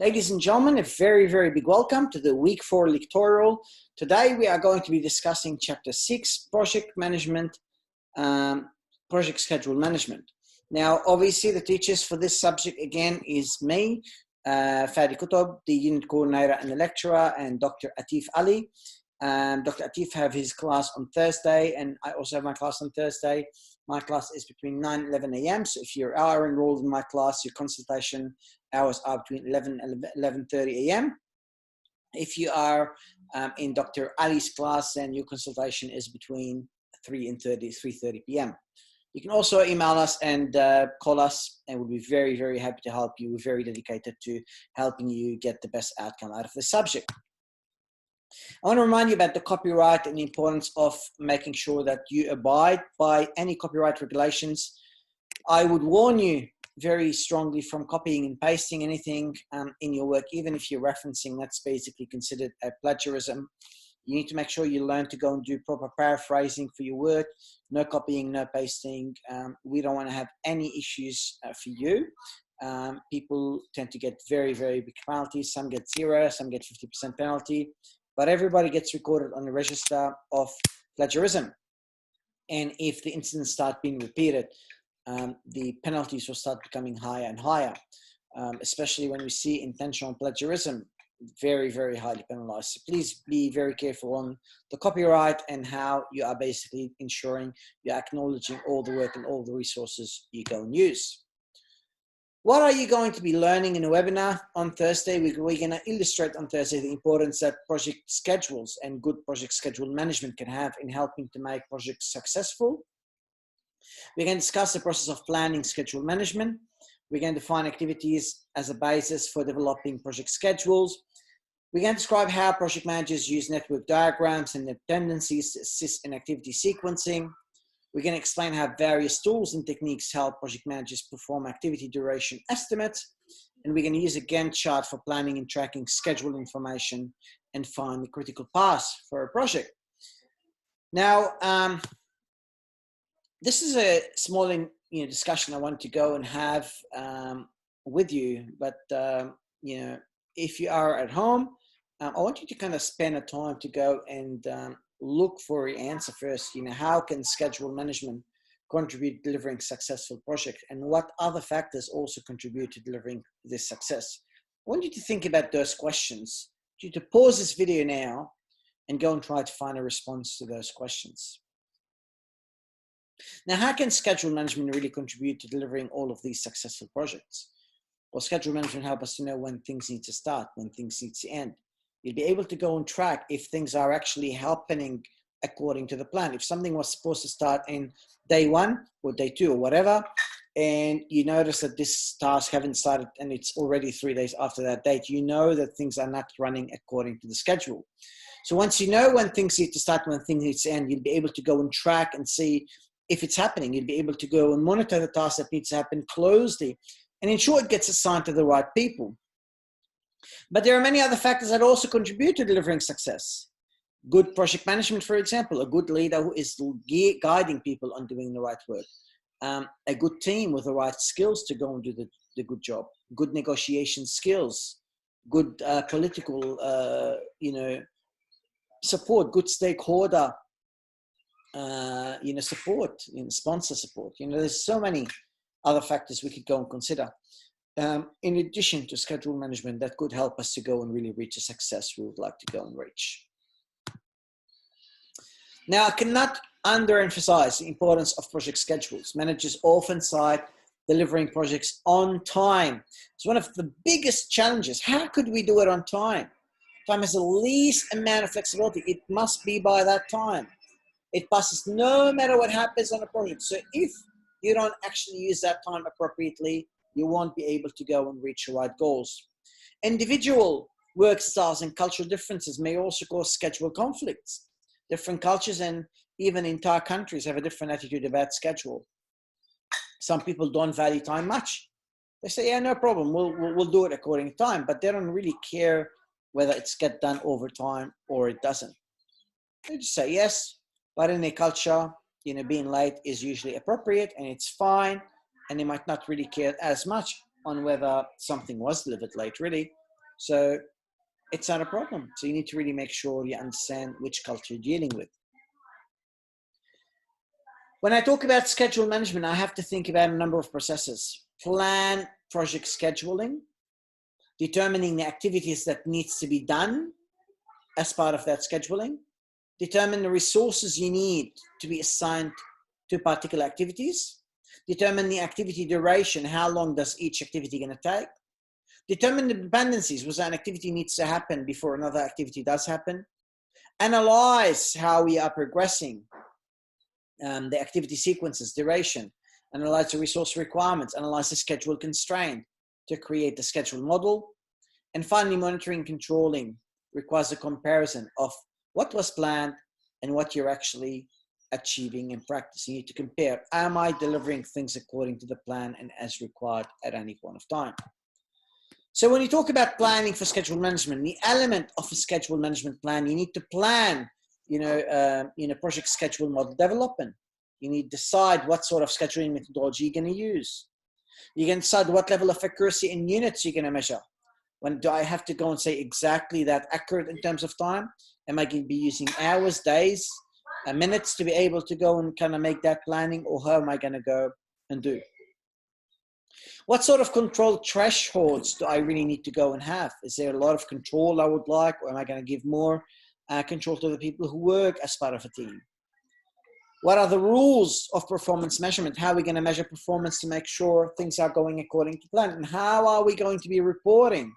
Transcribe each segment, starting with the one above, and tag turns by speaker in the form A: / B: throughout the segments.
A: Ladies and gentlemen, a very, very big welcome to the Week 4 Lectorial. Today we are going to be discussing Chapter 6, Project Management, Project Schedule Management. Now, obviously, the teachers for this subject, again, is me, Fadi Kutub, the Unit Coordinator and the Lecturer, and Dr. Atif Ali. Dr. Atif have his class on Thursday, and I also have my class on Thursday. My class is between 9 and 11 a.m. So if you are enrolled in my class, your consultation hours are between 11 and 11:30 a.m. If you are in Dr. Ali's class, then your consultation is between 3:30 p.m. You can also email us and call us, and we'll be very, very happy to help you. We're very dedicated to helping you get the best outcome out of the subject. I want to remind you about the copyright and the importance of making sure that you abide by any copyright regulations. I would warn you very strongly from copying and pasting anything in your work, even if you're referencing. That's basically considered a plagiarism. You need to make sure you learn to go and do proper paraphrasing for your work. No copying, no pasting. We don't want to have any issues for you. People tend to get very, very big penalties. Some get 0, some get 50% penalty. But everybody gets recorded on the register of plagiarism. And if the incidents start being repeated, the penalties will start becoming higher and higher, especially when we see intentional plagiarism, very, very highly penalized. So please be very careful on the copyright and how you are basically ensuring you're acknowledging all the work and all the resources you go and use. What are you going to be learning in the webinar on Thursday? We're going to illustrate on Thursday the importance that project schedules and good project schedule management can have in helping to make projects successful. We're going to discuss the process of planning schedule management. We're going to define activities as a basis for developing project schedules. We're going to describe how project managers use network diagrams and their tendencies to assist in activity sequencing. We're going to explain how various tools and techniques help project managers perform activity duration estimates. And we're going to use a Gantt chart for planning and tracking schedule information and find the critical paths for a project. Now, this is a small discussion I want to go and have with you. But, if you are at home, I want you to kind of spend a time to go and look for your answer first. How can schedule management contribute to delivering successful project, and what other factors also contribute to delivering this success? I want you to think about those questions. I want you to pause this video now and go and try to find a response to those questions. Now, how can schedule management really contribute to delivering all of these successful projects? Well, schedule management helps us to know when things need to start, when things need to end. You'll be able to go and track if things are actually happening according to the plan. If something was supposed to start in day 1 or day 2 or whatever, and you notice that this task haven't started and it's already 3 days after that date, you know that things are not running according to the schedule. So once you know when things need to start, when things need to end, you'll be able to go and track and see if it's happening. You'll be able to go and monitor the tasks that need to happen closely and ensure it gets assigned to the right people. But there are many other factors that also contribute to delivering success. Good project management, for example, a good leader who is guiding people on doing the right work. A good team with the right skills to go and do the good job. Good negotiation skills. Good political, support. Good stakeholder, support, sponsor support. There's so many other factors we could go and consider. In addition to schedule management, that could help us to go and really reach a success we would like to go and reach. Now, I cannot underemphasize the importance of project schedules. Managers often cite delivering projects on time. It's one of the biggest challenges. How could we do it on time? Time has the least amount of flexibility. It must be by that time. It passes no matter what happens on a project. So if you don't actually use that time appropriately, you won't be able to go and reach the right goals. Individual work styles and cultural differences may also cause schedule conflicts. Different cultures and even entire countries have a different attitude about schedule. Some people don't value time much. They say, yeah, no problem, we'll do it according to time, but they don't really care whether it's get done over time or it doesn't. They just say yes, but in their culture, being late is usually appropriate and it's fine. And they might not really care as much on whether something was delivered late, really. So it's not a problem. So you need to really make sure you understand which culture you're dealing with. When I talk about schedule management, I have to think about a number of processes. Plan project scheduling, determining the activities that needs to be done as part of that scheduling, determine the resources you need to be assigned to particular activities, determine the activity duration, how long does each activity going to take, determine the dependencies, was an activity needs to happen before another activity does happen, analyze how we are progressing, the activity sequences, duration, analyze the resource requirements, analyze the schedule constraint to create the schedule model, and finally monitoring and controlling requires a comparison of what was planned and what you're actually achieving in practice. You need to compare, am I delivering things according to the plan and as required at any point of time? So when you talk about planning for schedule management, the element of a schedule management plan, you need to plan, project schedule model development. You need to decide what sort of scheduling methodology you're going to use. You can decide what level of accuracy in units you're going to measure. When do I have to go and say exactly that accurate in terms of time? Am I going to be using hours, days, minutes to be able to go and kind of make that planning, or how am I going to go and do? What sort of control thresholds do I really need to go and have? Is there a lot of control I would like, or am I going to give more control to the people who work as part of a team? What are the rules of performance measurement? How are we going to measure performance to make sure things are going according to plan? And how are we going to be reporting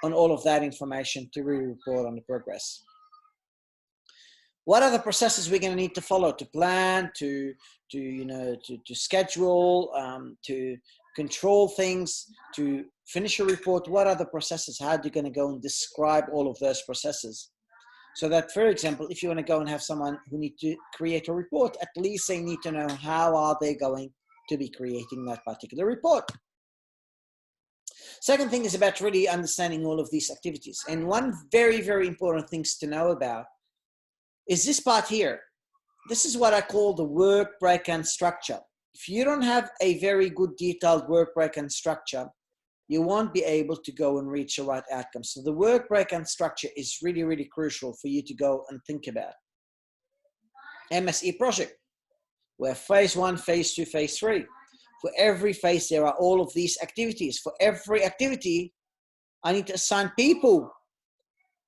A: on all of that information to really report on the progress? What are the processes we're going to need to follow to plan, to schedule, to control things, to finish a report? What are the processes? How are you going to go and describe all of those processes? So that, for example, if you want to go and have someone who need to create a report, at least they need to know how are they going to be creating that particular report. Second thing is about really understanding all of these activities. And one very, very important things to know about is this part here. This is what I call the work breakdown structure. If you don't have a very good detailed work breakdown structure, you won't be able to go and reach the right outcome. So the work breakdown structure is really, really crucial for you to go and think about. MSE project, where phase 1, phase 2, phase 3. For every phase, there are all of these activities. For every activity, I need to assign people.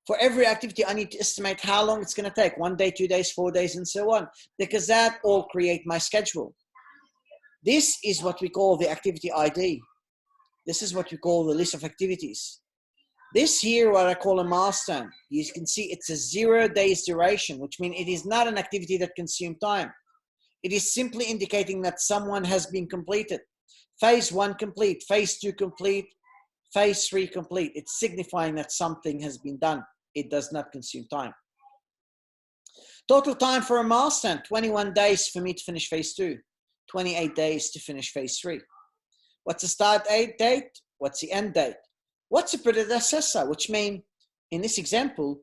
A: For every activity, I need to estimate how long it's going to take. 1 day, 2 days, 4 days, and so on. Because that all create my schedule. This is what we call the activity ID. This is what we call the list of activities. This here, what I call a milestone. You can see it's a 0 days duration, which means it is not an activity that consumes time. It is simply indicating that someone has been completed. Phase 1 complete, phase 2 complete, phase 3 complete. It's signifying that something has been done. It does not consume time. Total time for a milestone, 21 days for me to finish phase 2, 28 days to finish phase 3. What's the start date? What's the end date? What's the predecessor? Which means, in this example,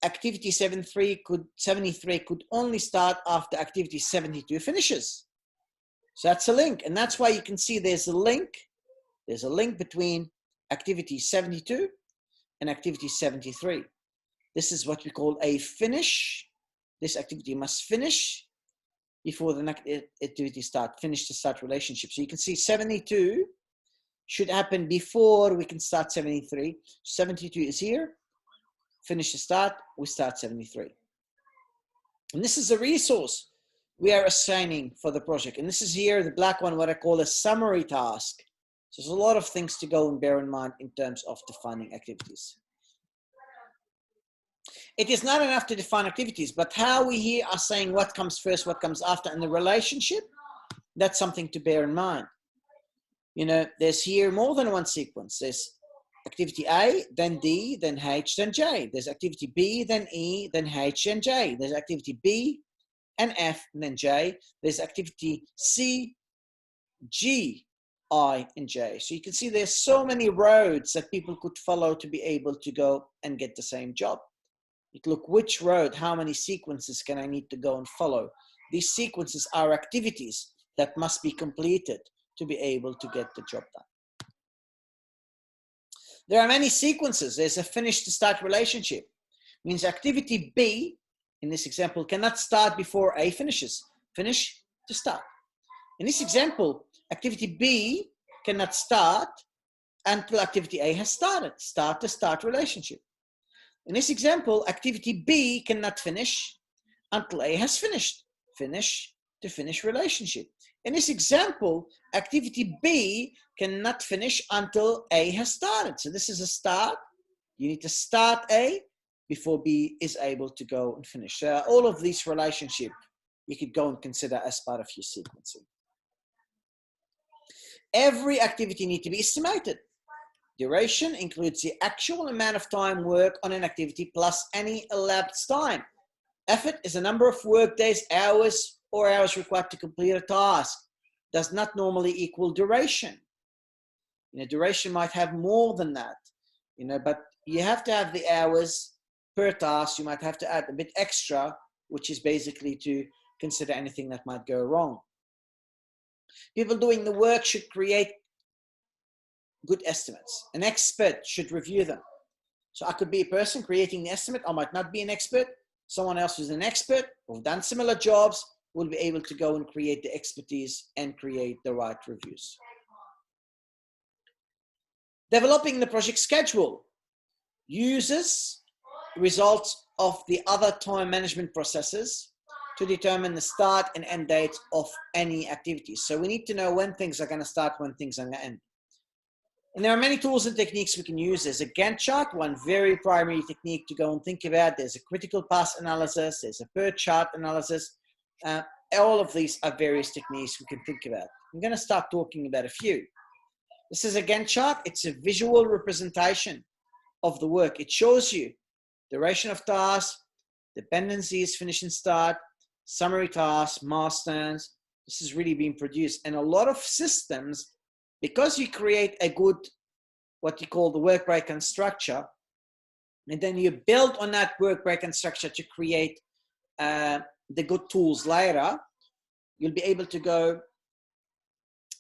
A: activity 73 could only start after activity 72 finishes. So that's a link. And that's why you can see there's a link. There's a link between activity 72 and activity 73. This is what we call a finish. This activity must finish before the next activity start, finish to start relationship. So you can see 72 should happen before we can start 73. 72 is here. Finish the start, we start 73. And this is a resource we are assigning for the project. And this is here, the black one, what I call a summary task. So there's a lot of things to go and bear in mind in terms of defining activities. It is not enough to define activities, but how we here are saying what comes first, what comes after in the relationship, that's something to bear in mind. You know, there's here more than one sequence. There's activity A, then D, then H, then J. There's activity B, then E, then H, and J. There's activity B and F, and then J. There's activity C, G, I, and J. So you can see there's so many roads that people could follow to be able to go and get the same job. You look which road, how many sequences can I need to go and follow. These sequences are activities that must be completed to be able to get the job done. There are many sequences. There's a finish to start relationship. Means activity B, in this example, cannot start before A finishes. Finish to start. In this example, activity B cannot start until activity A has started. Start to start relationship. In this example, activity B cannot finish until A has finished. Finish to finish relationship. In this example, activity B cannot finish until A has started. So this is a start. You need to start A before B is able to go and finish. So all of these relationships you could go and consider as part of your sequencing. Every activity needs to be estimated. Duration includes the actual amount of time worked on an activity plus any elapsed time. Effort is the number of work days, hours, or hours required to complete a task. Does not normally equal duration. Duration might have more than that, but you have to have the hours per task. You might have to add a bit extra, which is basically to consider anything that might go wrong. People doing the work should create good estimates. An expert should review them. So I could be a person creating the estimate. I might not be an expert. Someone else who's an expert who've done similar jobs will be able to go and create the expertise and create the right reviews. Developing the project schedule uses results of the other time management processes to determine the start and end dates of any activities. So we need to know when things are going to start, when things are going to end. And there are many tools and techniques we can use. There's a Gantt chart, one very primary technique to go and think about. There's a critical path analysis. There's a per chart analysis. All of these are various techniques we can think about. I'm going to start talking about a few. This is a Gantt chart. It's a visual representation of the work. It shows you duration of tasks, dependencies, finish and start, summary tasks, milestones. This is really being produced. And a lot of systems, because you create a good, what you call the work breakdown structure, and then you build on that work breakdown structure to create the good tools later, you'll be able to go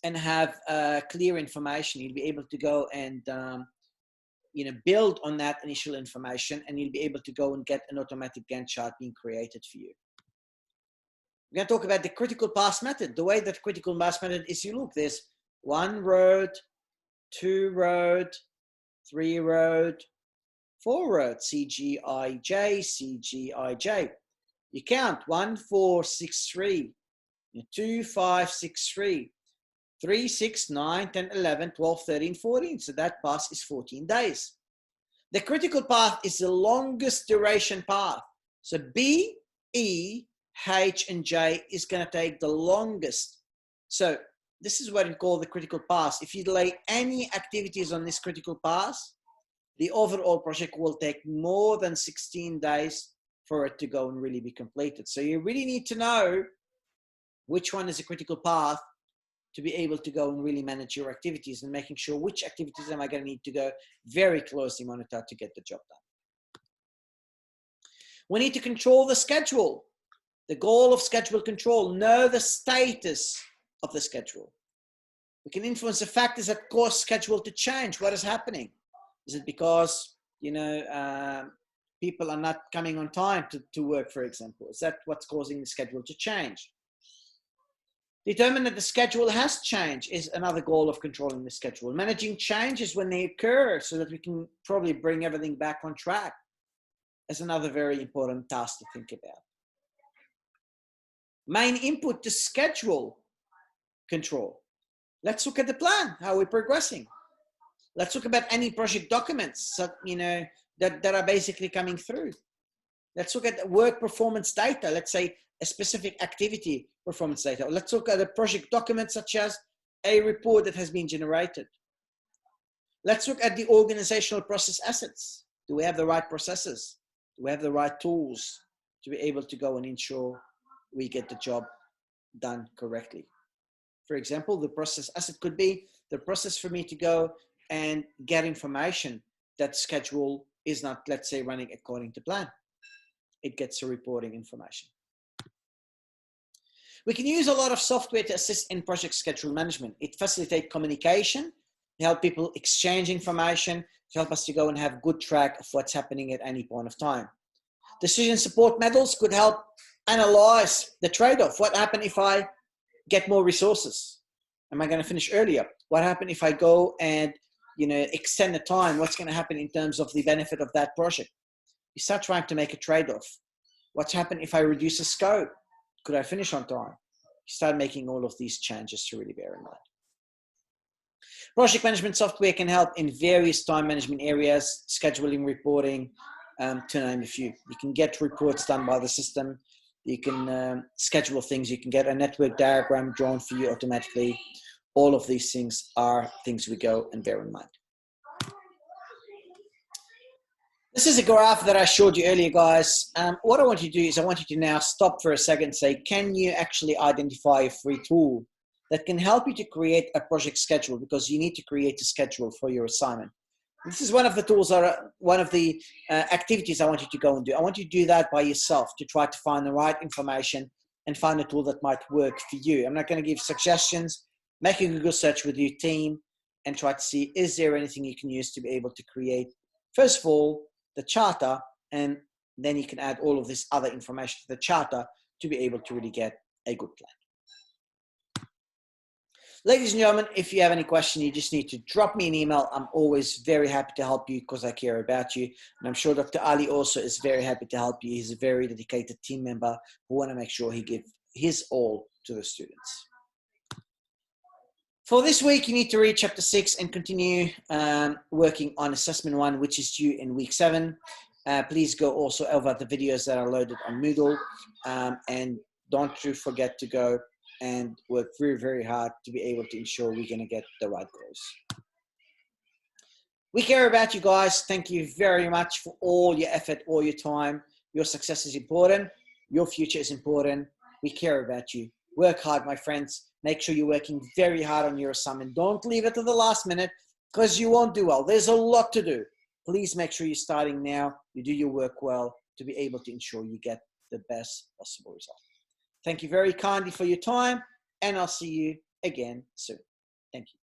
A: and have clear information. You'll be able to go and build on that initial information, and you'll be able to go and get an automatic Gantt chart being created for you. We're going to talk about the critical path method. The way that critical path method is, you look, there's 1 road, 2 road, 3 road, 4 road, CGIJ, CGIJ. You count 1, 4, 6, 3, 2, 5, 6, 3, 3, 6, 9, 10, 11, 12, 13, 14. So that path is 14 days. The critical path is the longest duration path. So B, E, H, and J is going to take the longest. So this is what we call the critical path. If you delay any activities on this critical path, the overall project will take more than 16 days for it to go and really be completed. So you really need to know which one is a critical path to be able to go and really manage your activities and making sure which activities am I going to need to go very closely monitor to get the job done. We need to control the schedule. The goal of schedule control, know the status of the schedule. We can influence the factors that cause schedule to change. What is happening? Is it because, people are not coming on time to work, for example? Is that what's causing the schedule to change? Determine that the schedule has changed is another goal of controlling the schedule. Managing changes when they occur so that we can probably bring everything back on track is another very important task to think about. Main input to schedule control. Let's look at the plan, how we're progressing. Let's look about any project documents that are basically coming through. Let's look at the work performance data. Let's say a specific activity performance data. Let's look at a project document such as a report that has been generated. Let's look at the organizational process assets. Do we have the right processes? Do we have the right tools to be able to go and ensure we get the job done correctly? For example, the process asset could be the process for me to go and get information that schedule is not, let's say, running according to plan. It gets the reporting information. We can use a lot of software to assist in project schedule management. It facilitates communication, help people exchange information, to help us to go and have good track of what's happening at any point of time. Decision support methods could help analyze the trade-off. What happens if I get more resources? Am I going to finish earlier? What happens if I go and extend the time? What's going to happen in terms of the benefit of that project? You start trying to make a trade-off. What's happened if I reduce the scope? Could I finish on time? You start making all of these changes to really bear in mind. Project management software can help in various time management areas, scheduling, reporting, to name a few. You can get reports done by the system. You can schedule things. You can get a network diagram drawn for you automatically. All of these things are things we go and bear in mind. This is a graph that I showed you earlier, guys. What I want you to do is I want you to now stop for a second and say, can you actually identify a free tool that can help you to create a project schedule, because you need to create a schedule for your assignment. This is one of the tools, one of the activities I want you to go and do. I want you to do that by yourself to try to find the right information and find a tool that might work for you. I'm not going to give suggestions. Make a Google search with your team and try to see, is there anything you can use to be able to create, first of all, the charter, and then you can add all of this other information to the charter to be able to really get a good plan. Ladies and gentlemen, if you have any question, you just need to drop me an email. I'm always very happy to help you because I care about you. And I'm sure Dr. Ali also is very happy to help you. He's a very dedicated team member who want to make sure he gives his all to the students. For this week, you need to read chapter 6 and continue working on assessment 1, which is due in week 7. Please go also over the videos that are loaded on Moodle, and don't forget to go and work very, very hard to be able to ensure we're going to get the right goals. We care about you guys. Thank you very much for all your effort, all your time. Your success is important. Your future is important. We care about you. Work hard, my friends. Make sure you're working very hard on your assignment. Don't leave it to the last minute because you won't do well. There's a lot to do. Please make sure you're starting now. You do your work well to be able to ensure you get the best possible result. Thank you very kindly for your time, and I'll see you again soon. Thank you.